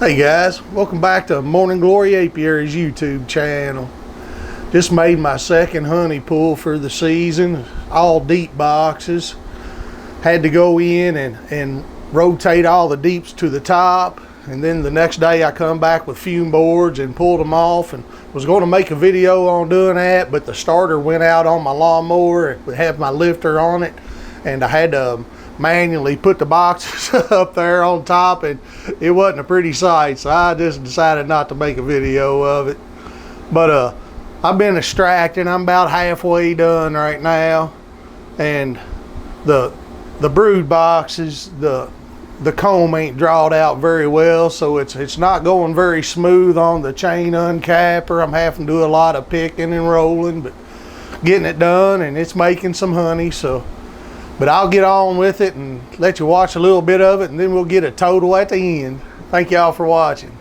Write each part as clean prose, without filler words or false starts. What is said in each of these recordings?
Hey guys, welcome back to Morning Glory Apiary's YouTube channel. Just made my second honey pool for the season, all deep boxes. Had to go in and rotate all the deeps to the top, and then the next day I come back with fume boards and pulled them off, and was going to make a video on doing that, but the starter went out on my lawnmower. It would have my lifter on it, and I had to manually put the boxes up there on top, and it wasn't a pretty sight, so I just decided not to make a video of it. But I've been extracting. I'm about halfway done right now, and the brood boxes, the comb ain't drawed out very well, so it's not going very smooth on the chain uncapper. I'm having to do a lot of picking and rolling, but getting it done, and it's making some honey. But I'll get on with it and let you watch a little bit of it, and then we'll get a total at the end. Thank y'all for watching.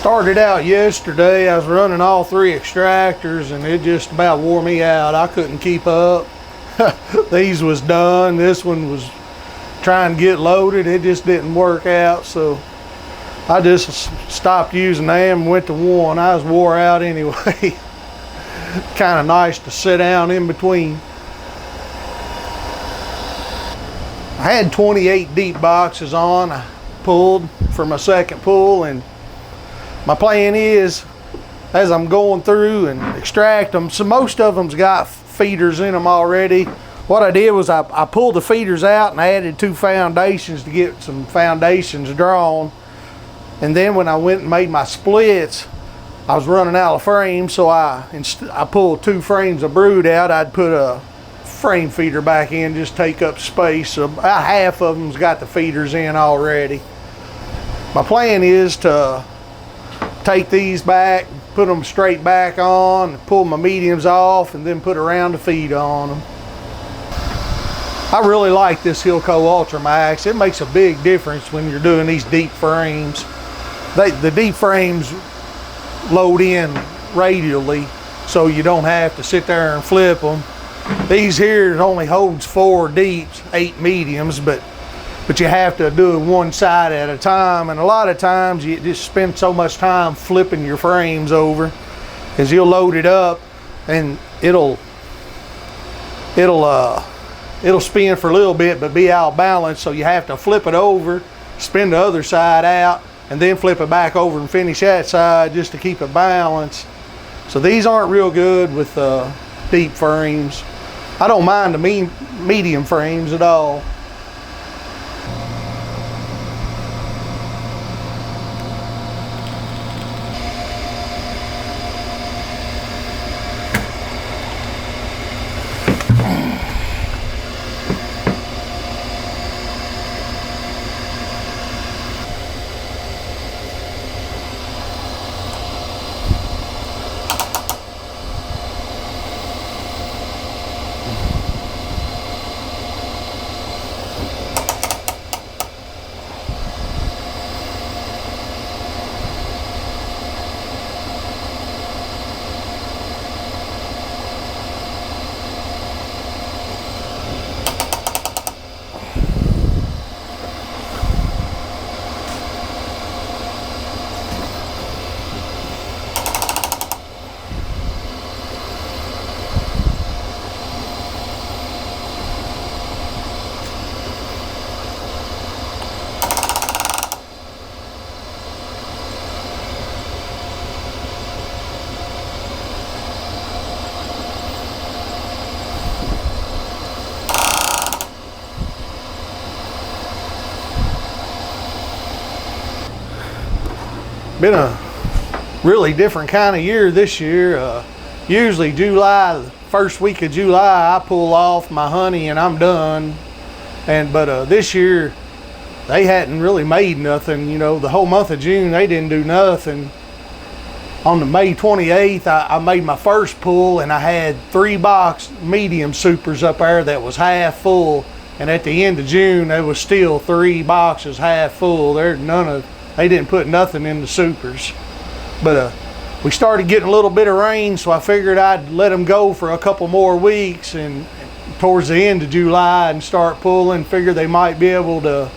Started out yesterday, I was running all 3 extractors and it just about wore me out. I couldn't keep up. These was done, this one was trying to get loaded, it just didn't work out, so I just stopped using them and went to 1. I was wore out anyway. Kind of nice to sit down in between. I had 28 deep boxes on. I pulled for my second pull, and my plan is, as I'm going through and extract them, so most of them's got feeders in them already. What I did was I pulled the feeders out and I added 2 foundations to get some foundations drawn. And then when I went and made my splits, I was running out of frames, so I pulled 2 frames of brood out. I'd put a frame feeder back in, just take up space. So about half of them's got the feeders in already. My plan is to take these back, put them straight back on, pull my mediums off, and then put a round of feed on them. I really like this Hilco Ultramax. It makes a big difference when you're doing these deep frames. The deep frames load in radially, so you don't have to sit there and flip them. These here only holds 4 deeps, 8 mediums, but you have to do it one side at a time, and a lot of times you just spend so much time flipping your frames over, because you'll load it up and it'll spin for a little bit but be out balanced, so you have to flip it over, spin the other side out, and then flip it back over and finish that side just to keep it balanced. So these aren't real good with deep frames. I don't mind the medium frames at all. Been a really different kind of year this year. Usually July, the first week of July, I pull off my honey and I'm done. But this year, they hadn't really made nothing. You know, the whole month of June, they didn't do nothing. On the May 28th, I made my first pull, and I had 3 box medium supers up there that was half full. And at the end of June, there was still 3 boxes half full. They didn't put nothing in the supers. But we started getting a little bit of rain, so I figured I'd let them go for a couple more weeks, and towards the end of July and start pulling, figure they might be able to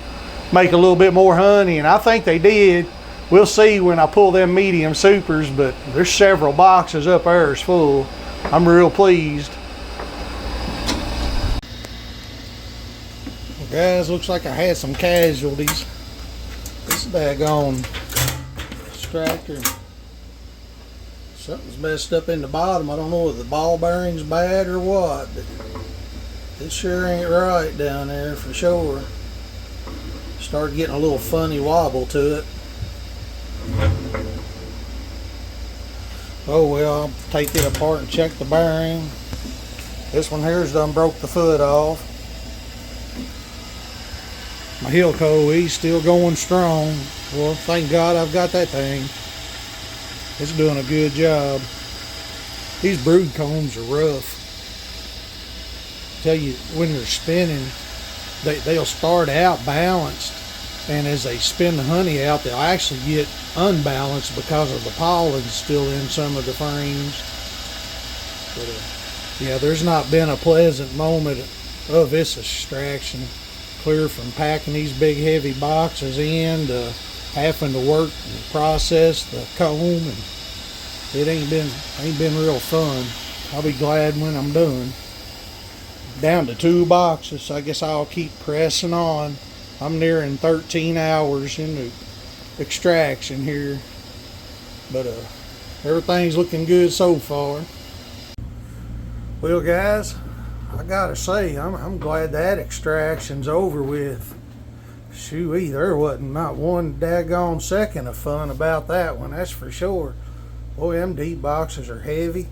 make a little bit more honey, and I think they did. We'll see when I pull them medium supers, but there's several boxes up there is full. I'm real pleased. Well, guys, looks like I had some casualties. This daggone extractor, something's messed up in the bottom. I don't know if the ball bearing's bad or what, but it sure ain't right down there for sure. Started getting a little funny wobble to it. Oh well, I'll take it apart and check the bearing. This one here's done broke the foot off. My Hilco, he's still going strong. Well, thank God I've got that thing. It's doing a good job. These brood combs are rough. Tell you, when they're spinning, they'll start out balanced, And as they spin the honey out, they'll actually get unbalanced because of the pollen still in some of the frames. But yeah, there's not been a pleasant moment of this extraction, clear from packing these big heavy boxes in to having to work and process the comb, and it ain't been real fun. I'll be glad when I'm done. Down to 2 boxes, so I guess I'll keep pressing on. I'm nearing 13 hours into extraction here, but everything's looking good so far. Well, guys, I gotta say, I'm glad that extraction's over with. Shoo-wee, there wasn't not one daggone second of fun about that one, that's for sure. Boy, them deep boxes are heavy,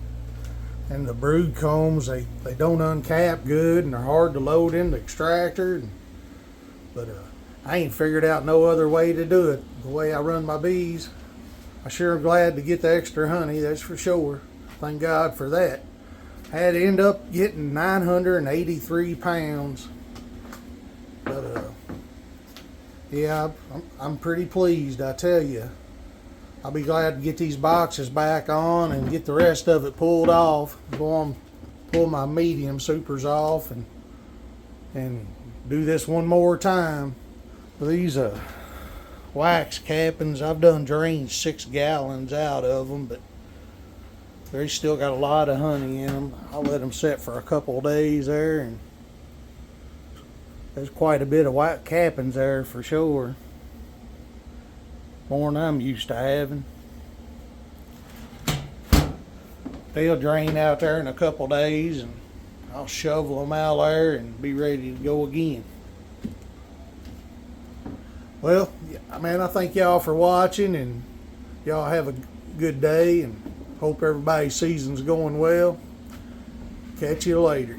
and the brood combs, they don't uncap good, and they're hard to load in the extractor. But I ain't figured out no other way to do it the way I run my bees. I sure am glad to get the extra honey, that's for sure. Thank God for that. I had to end up getting 983 pounds. But yeah, I'm pretty pleased, I tell you. I'll be glad to get these boxes back on and get the rest of it pulled off. Go on, pull my medium supers off and do this one more time. These wax cappings, I've done drained 6 gallons out of them, but they still got a lot of honey in them. I'll let them sit for a couple of days there, and there's quite a bit of white cappings there for sure. More than I'm used to having. They'll drain out there in a couple of days, and I'll shovel them out there and be ready to go again. Well, man, I thank y'all for watching, and y'all have a good day, and hope everybody's season's going well. Catch you later.